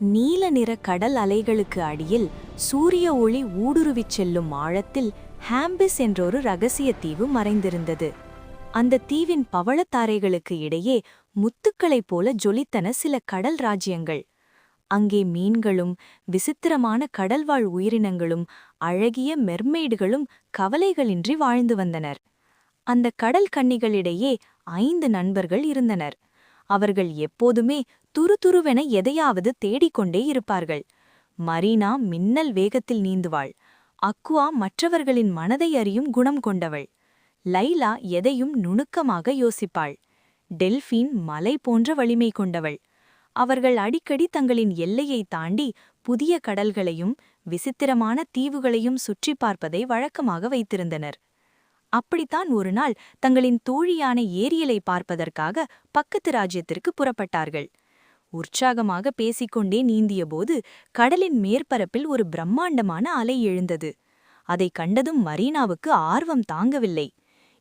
நீல நிற கடல் அலைகளுக்கு அடியில் சூரிய ஒளி ஊடுருவிச் செல்லும் ஆழத்தில் ஹாம்பிஸ் என்றொரு ரகசிய தீவு மறைந்திருந்தது. அந்த தீவின் பவளத்தாரைகளுக்கு இடையே முத்துக்களைப் போல ஜொலித்தன சில கடல் ராஜ்யங்கள். அங்கே மீன்களும் விசித்திரமான கடல்வாழ் உயிரினங்களும் அழகிய மெர்மெய்டுகளும் கவலைகளின்றி வாழ்ந்து வந்தனர். அந்த கடல் கன்னிகளிடையே 5 நண்பர்கள் இருந்தனர். அவர்கள் எப்போதுமே துருதுருவென எதையாவது தேடிக்கொண்டே இருப்பார்கள். மரீனா மின்னல் வேகத்தில் நீந்துவாள். அக்குவா மற்றவர்களின் மனதை அறியும் குணம் கொண்டவள். லைலா எதையும் நுணுக்கமாக யோசிப்பாள். டெல்ஃபின் மலை போன்ற வலிமை கொண்டவள். அவர்கள் அடிக்கடி தங்களின் எல்லையை தாண்டி புதிய கடல்களையும் விசித்திரமான தீவுகளையும் சுற்றி பார்ப்பதை வழக்கமாக வைத்திருந்தனர். அப்படித்தான் ஒருநாள் தங்களின் தோழியான ஏரியலை பார்ப்பதற்காக பக்கத்து ராஜ்யத்திற்கு புறப்பட்டார்கள். உற்சாகமாக பேசிக்கொண்டே நீந்தியபோது கடலின் மேற்பரப்பில் ஒரு பிரம்மாண்டமான அலை எழுந்தது. அதை கண்டதும் மரீனாவுக்கு ஆர்வம் தாங்கவில்லை.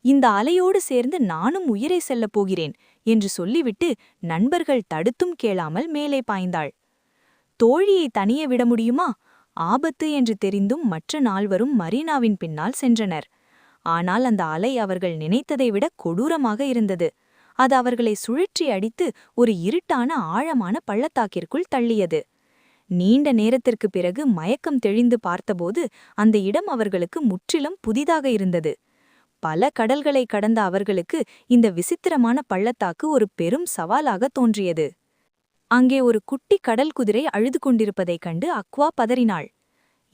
இந்த அலையோடு சேர்ந்து நானும் உயிரை செல்லப் போகிறேன் என்று சொல்லிவிட்டு நண்பர்கள் தடுத்தும் கேளாமல் மேலே பாய்ந்தாள். தோழியை தனியே விட முடியுமா? ஆபத்து என்று தெரிந்தும் மற்ற நால்வரும் மரீனாவின் பின்னால் சென்றனர். ஆனால் அந்த அலை அவர்கள் நினைத்ததை விட கொடூரமாக இருந்தது. அது அவர்களை சுழற்றி அடித்து ஒரு இருட்டான ஆழமான பள்ளத்தாக்கிற்குள் தள்ளியது. நீண்ட நேரத்திற்கு பிறகு மயக்கம் தெளிந்து பார்த்தபோது அந்த இடம் அவர்களுக்கு முற்றிலும் புதிதாக இருந்தது. பல கடல்களை கடந்த அவர்களுக்கு இந்த விசித்திரமான பள்ளத்தாக்கு ஒரு பெரும் சவாலாக தோன்றியது. அங்கே ஒரு குட்டி கடல் குதிரை அழுது கொண்டிருப்பதைக் கண்டு அக்வா பதறினாள்.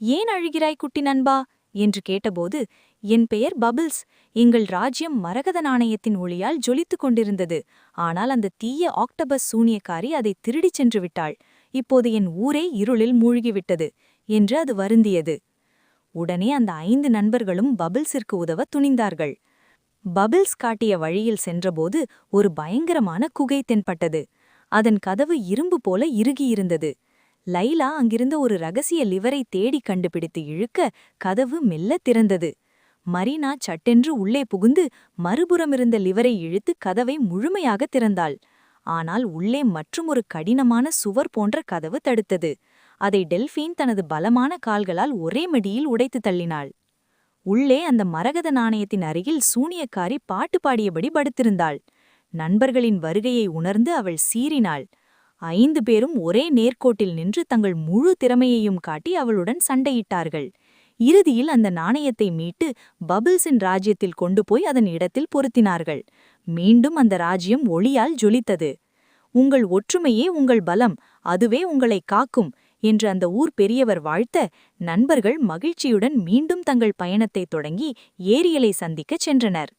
"ஏன் அழுகிறாய் குட்டி நண்பா?" என்று கேட்டபோது, "என் பெயர் பபிள்ஸ். எங்கள் ராஜ்யம் மரகத நாணயத்தின் ஒளியால் ஜொலித்துக் கொண்டிருந்தது. ஆனால் அந்த தீய ஆக்டபஸ் சூனியக்காரி அதை திருடிச் சென்று விட்டாள். இப்போது என் ஊரே இருளில் மூழ்கிவிட்டது" என்று அது வருந்தியது. உடனே அந்த 5 நண்பர்களும் பபிள்ஸிற்கு உதவ துணிந்தார்கள். பபிள்ஸ் காட்டிய வழியில் சென்றபோது ஒரு பயங்கரமான குகை தென்பட்டது. அதன் கதவு இரும்பு போல இறுகியிருந்தது. லைலா அங்கிருந்த ஒரு ரகசிய லிவரை தேடி கண்டுபிடித்து இழுக்க கதவு மெல்ல திறந்தது. மரீனா சட்டென்று உள்ளே புகுந்து மறுபுறமிருந்த லிவரை இழுத்து கதவை முழுமையாக திறந்தாள். ஆனால் உள்ளே மற்றுமொரு கடினமான சுவர் போன்ற கதவு தடுத்தது. அதை டெல்ஃபின் தனது பலமான கால்களால் ஒரே மடியில் உடைத்து தள்ளினாள். உள்ளே அந்த மரகத நாணயத்தின் அருகில் சூனியக்காரி பாட்டு பாடியபடி படுத்திருந்தாள். நண்பர்களின் வருகையை உணர்ந்து அவள் சீறினாள். 5 பேரும் ஒரே நேர்கோட்டில் நின்று தங்கள் முழு திறமையையும் காட்டி அவளுடன் சண்டையிட்டார்கள். இறுதியில் அந்த நாணயத்தை மீட்டு பபிள்ஸின் ராஜ்யத்தில் கொண்டு போய் அதன் இடத்தில் பொருத்தினார்கள். மீண்டும் அந்த ராஜ்யம் ஒளியால் ஜொலித்தது. "உங்கள் ஒற்றுமையே உங்கள் பலம், அதுவே உங்களை காக்கும்" என்று அந்த ஊர் பெரியவர் வாழ்த்த, நண்பர்கள் மகிழ்ச்சியுடன் மீண்டும் தங்கள் பயணத்தை தொடங்கி ஏரியலை சந்திக்கச் சென்றனர்.